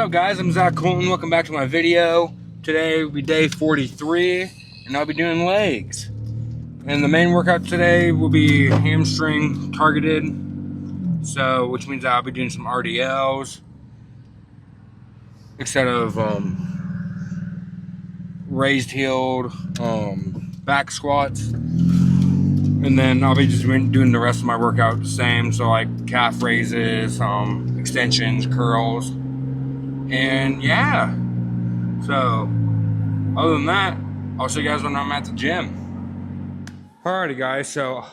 up, guys? I'm Zach Colton. Welcome back to my video. Today will be day 43, and I'll be doing legs. And the main workout today will be hamstring targeted, which means I'll be doing some RDLs instead of raised heeled back squats. And then I'll be just doing the rest of my workout the same, so like calf raises, extensions, curls. And yeah, so other than that, I'll show you guys when I'm at the gym. Alrighty, guys, so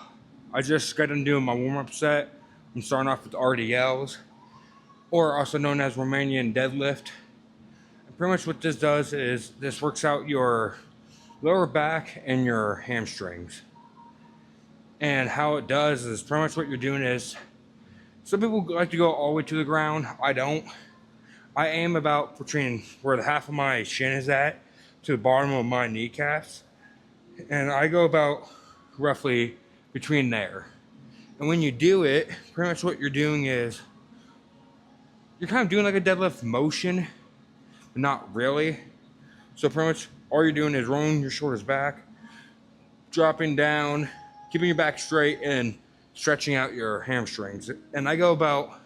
I just got done doing my warm-up set. I'm starting off with RDLs, or also known as Romanian deadlift. And pretty much what this does is this works out your lower back and your hamstrings. And how it does is pretty much what you're doing is, some people like to go all the way to the ground. I don't. I aim about between where the half of my shin is at to the bottom of my kneecaps. And I go about roughly between there. And when you do it, pretty much what you're doing is, you're kind of doing like a deadlift motion, but not really. So pretty much all you're doing is rolling your shoulders back, dropping down, keeping your back straight, and stretching out your hamstrings. And I go about,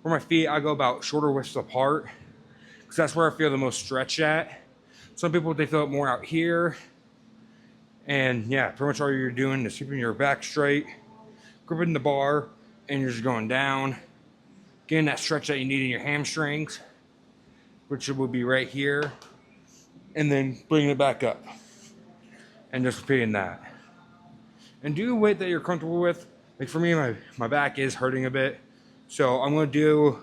for my feet, I go about shoulder widths apart, because that's where I feel the most stretch at. Some people, they feel it more out here. And yeah, pretty much all you're doing is keeping your back straight, gripping the bar, and you're just going down, getting that stretch that you need in your hamstrings, which will be right here, and then bringing it back up, and just repeating that. And do a weight that you're comfortable with. Like for me, my back is hurting a bit, so I'm going to do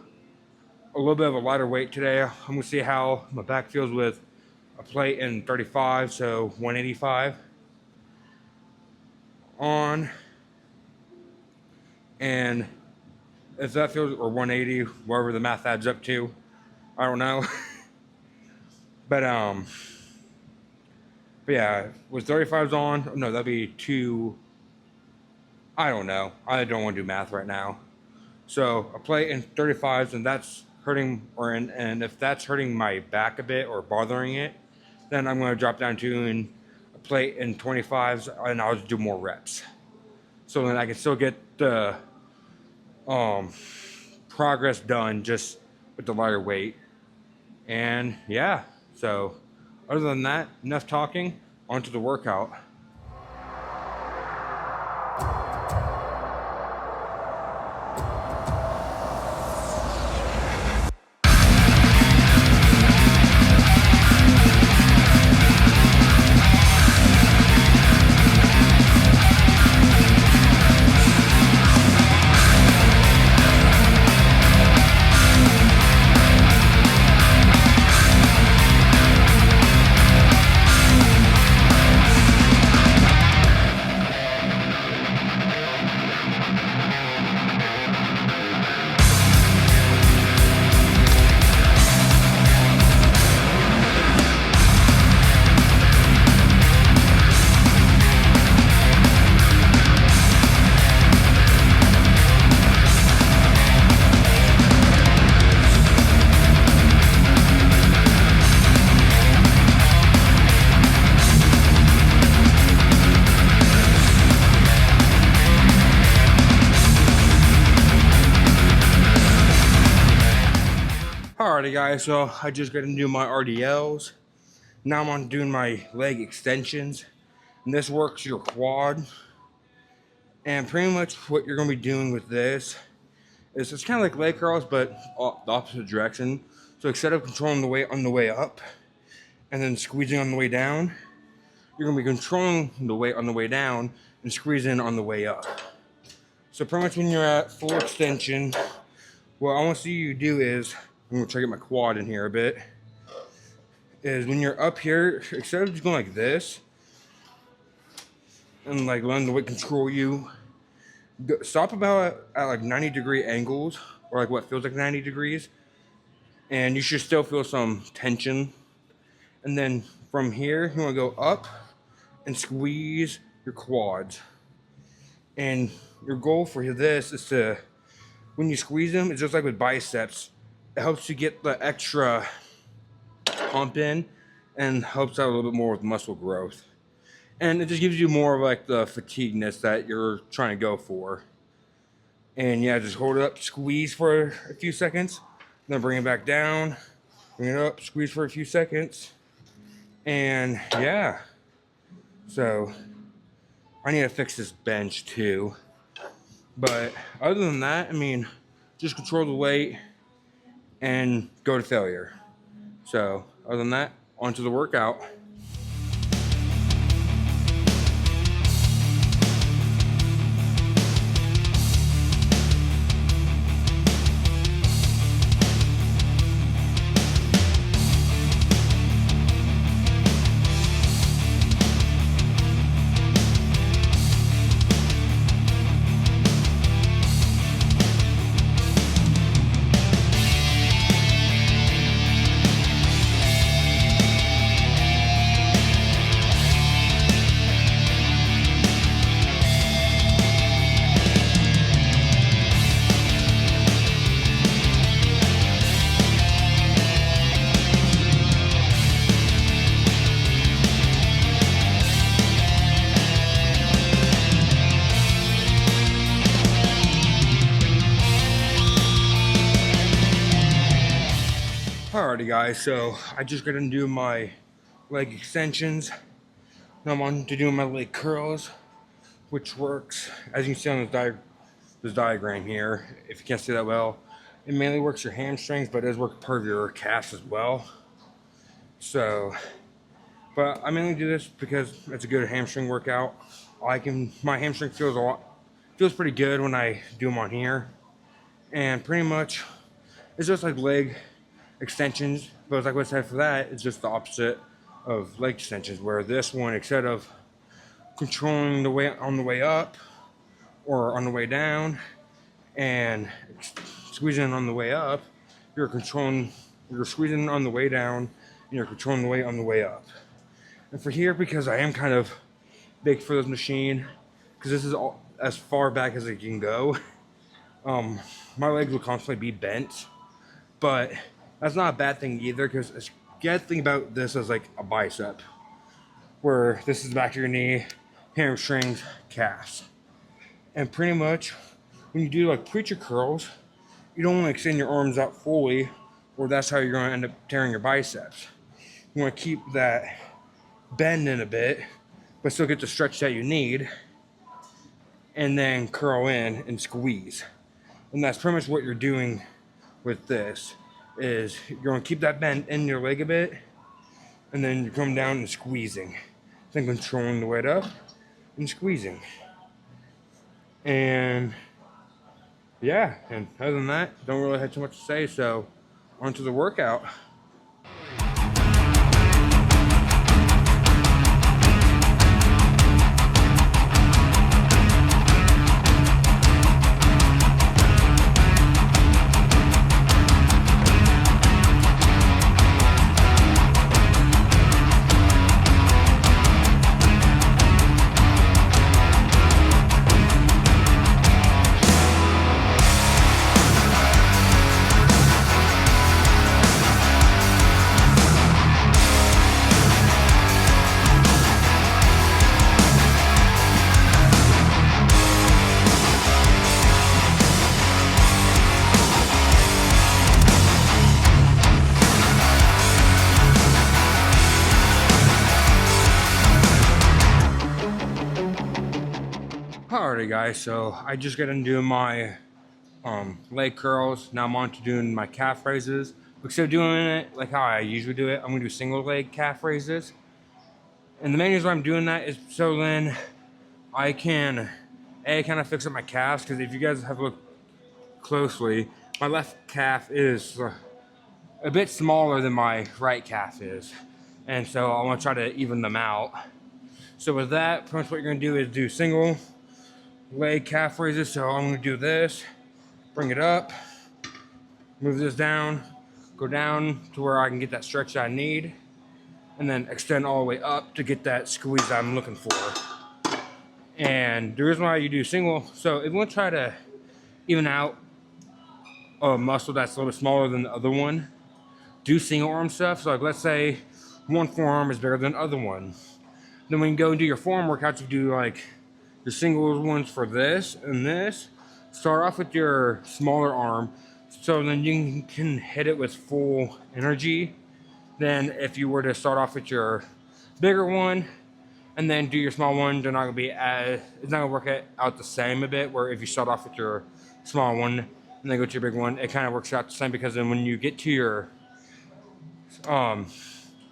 a little bit of a lighter weight today. I'm going to see how my back feels with a plate and 35, so 185 on. And if that feels, or 180, wherever the math adds up to, I don't know. but yeah, with 35s on, no, that'd be two. I don't know. I don't want to do math right now. So a plate and 35s, and that's hurting, and if that's hurting my back a bit or bothering it, then I'm going to drop down to a plate and 25s, and I'll just do more reps. So then I can still get the progress done just with the lighter weight. And yeah, so other than that, enough talking, on to the workout. Alrighty, guys, so I just got to do my RDLs. Now I'm on doing my leg extensions, and this works your quad. And pretty much what you're going to be doing with this is, it's kind of like leg curls, but the opposite direction. So instead of controlling the weight on the way up and then squeezing on the way down, you're going to be controlling the weight on the way down and squeezing on the way up. So pretty much when you're at full extension, what I want to see you do is, I'm going to try to get my quad in here a bit, is when you're up here, instead of just going like this and like letting the weight control you, stop about at like 90-degree angles, or like what feels like 90 degrees, and you should still feel some tension. And then from here, you want to go up and squeeze your quads. And your goal for this is to, when you squeeze them, it's just like with biceps, it helps you get the extra pump in and helps out a little bit more with muscle growth. And it just gives you more of like the fatigueness that you're trying to go for. And yeah, just hold it up, squeeze for a few seconds, then bring it back down, bring it up, squeeze for a few seconds. And yeah, so I need to fix this bench too. But other than that, I mean, just control the weight and go to failure. So other than that, on to the workout. Alrighty guys, so I just got to do my leg extensions. Now I'm on to doing my leg curls, which works, as you can see on this diagram here, if you can't see that well, it mainly works your hamstrings, but it does work part of your calves as well. So, but I mainly do this because it's a good hamstring workout. My hamstring feels pretty good when I do them on here. And pretty much, it's just like leg extensions, but like I said, for that, it's just the opposite of leg extensions, where this one, instead of controlling the weight on the way up or on the way down and squeezing on the way up, you're squeezing on the way down and you're controlling the weight on the way up. And for here, because I am kind of big for this machine, because this is as far back as it can go, my legs will constantly be bent, but that's not a bad thing either, because it's good thing about this is like a bicep, where this is back to your knee, hamstrings, calves. And pretty much when you do like preacher curls, you don't want to extend your arms out fully, or that's how you're going to end up tearing your biceps. You want to keep that bend in a bit, but still get the stretch that you need, and then curl in and squeeze. And that's pretty much what you're doing with this. Is you're going to keep that bend in your leg a bit, and then you come down and squeezing, then controlling the weight up and squeezing. And yeah, and other than that, don't really have too much to say, so on to the workout. Alrighty guys, so I just got into doing my leg curls. Now I'm on to doing my calf raises. Instead of doing it like how I usually do it, I'm going to do single leg calf raises. And the main reason why I'm doing that is so then I can kind of fix up my calves, because if you guys have looked closely, my left calf is a bit smaller than my right calf is. And so I want to try to even them out. So with that, pretty much what you're going to do is do single leg calf raises. So I'm going to do this, bring it up, move this down, go down to where I can get that stretch that I need, and then extend all the way up to get that squeeze that I'm looking for. And the reason why you do single, so if you want to try to even out a muscle that's a little bit smaller than the other one, do single arm stuff. So like let's say one forearm is bigger than the other one. Then when you go and do your forearm workouts, you do like the single ones for this and this. Start off with your smaller arm, so then you can hit it with full energy. Then if you were to start off with your bigger one and then do your small one, they're not gonna be as, it's not gonna work out the same a bit. Where if you start off with your small one and then go to your big one, it kind of works out the same, because then when you get to your um,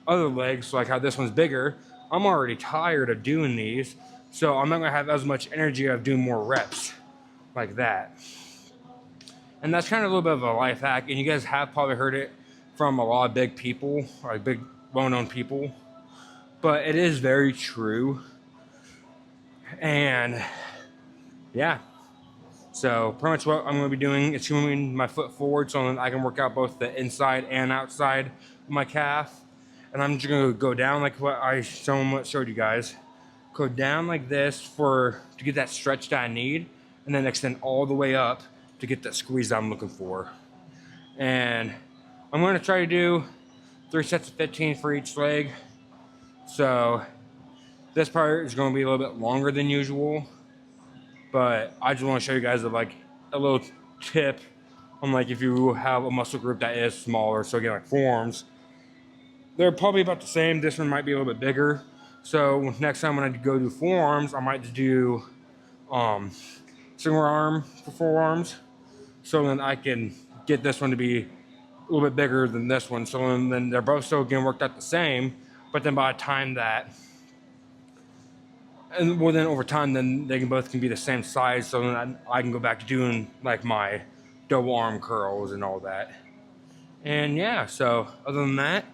other legs, like how this one's bigger, I'm already tired of doing these, so I'm not gonna have as much energy of doing more reps like that. And that's kind of a little bit of a life hack, and you guys have probably heard it from a lot of big people, like big well-known people, but it is very true. And yeah, so pretty much what I'm going to be doing is moving my foot forward so that I can work out both the inside and outside of my calf. And I'm just going to go down like what I somewhat showed you guys. Go down like this to get that stretch that I need, and then extend all the way up to get that squeeze that I'm looking for. And I'm going to try to do 3 sets of 15 for each leg. So this part is going to be a little bit longer than usual, but I just want to show you guys like a little tip on like if you have a muscle group that is smaller. So again, like forearms, they're probably about the same. This one might be a little bit bigger. So next time when I go do forearms, I might just do single arm for forearms, so then I can get this one to be a little bit bigger than this one. So then they're both still getting worked out the same, but then by the time that, and well, then over time, then they both can be the same size. So then I can go back to doing like my double arm curls and all that. And yeah, so other than that,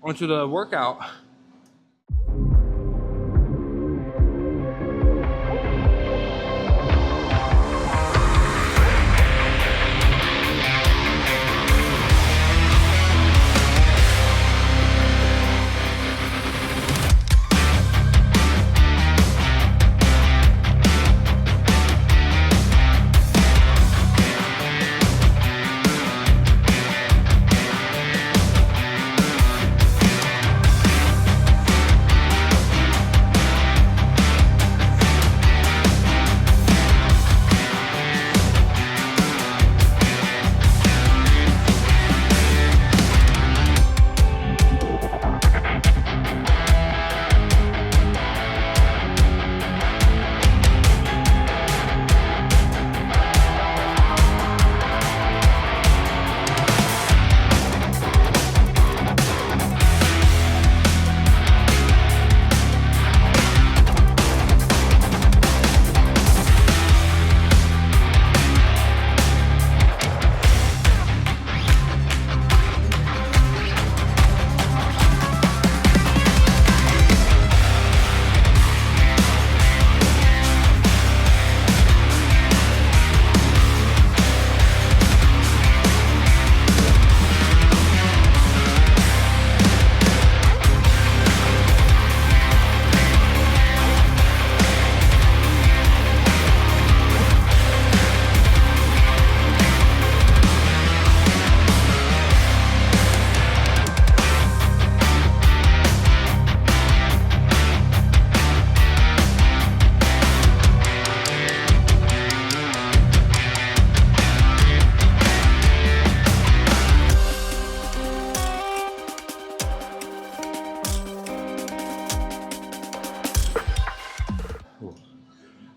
onto the workout.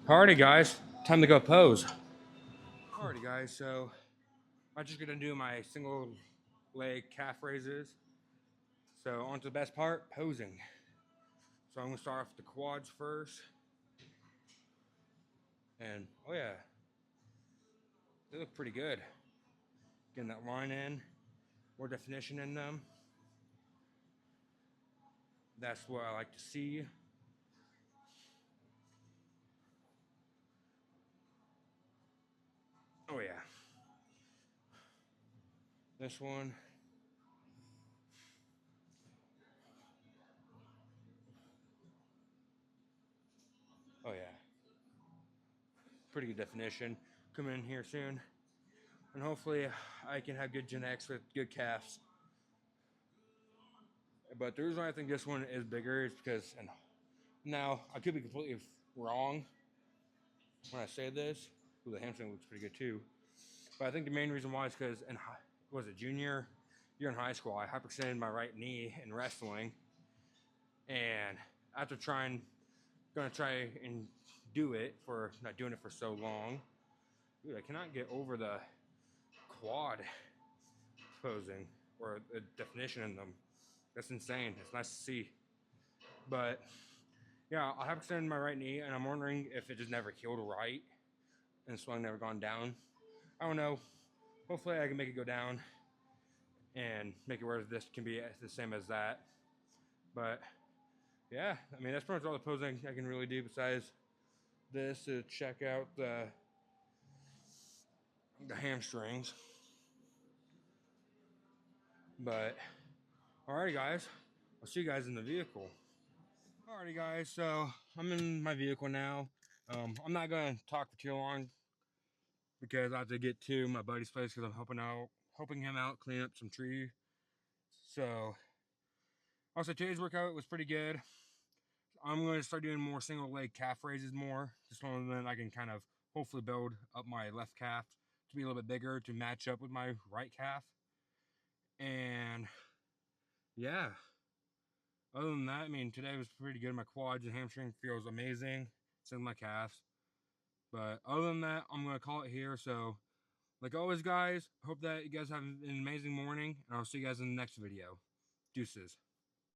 Alrighty guys, time to go pose. Alrighty guys, so I'm just gonna do my single leg calf raises. So on to the best part, posing. So I'm gonna start off with the quads first. And oh yeah, they look pretty good. Getting that line in, more definition in them. That's what I like to see. Oh yeah. This one. Oh yeah. Pretty good definition. Come in here soon. and hopefully I can have good genetics with good calves. But the reason why I think this one is bigger is because, and now I could be completely wrong when I say this. Ooh, the hamstring looks pretty good too. But I think the main reason why is because in was it junior year in high school, I hyperextended my right knee in wrestling, and after gonna try and do it for not doing it for so long. Dude, I cannot get over the quad posing or the definition in them. That's insane. It's nice to see. But yeah, I have extended my right knee, and I'm wondering if it just never healed right and the swelling never gone down. I don't know. Hopefully, I can make it go down and make it where this can be the same as that. But yeah, I mean, that's pretty much all the posing I can really do besides this to check out the hamstrings. But alrighty, guys, I'll see you guys in the vehicle. Alrighty, guys, so I'm in my vehicle now. I'm not gonna talk for too long because I have to get to my buddy's place because I'm helping him out clean up some tree. So also today's workout was pretty good. I'm going to start doing more single leg calf raises more, just so then I can kind of hopefully build up my left calf to be a little bit bigger to match up with my right calf. And yeah, other than that, I mean, today was pretty good. My quads and hamstring feels amazing. Same with my calves. But other than that, I'm going to call it here. So, like always, guys, hope that you guys have an amazing morning. And I'll see you guys in the next video. Deuces.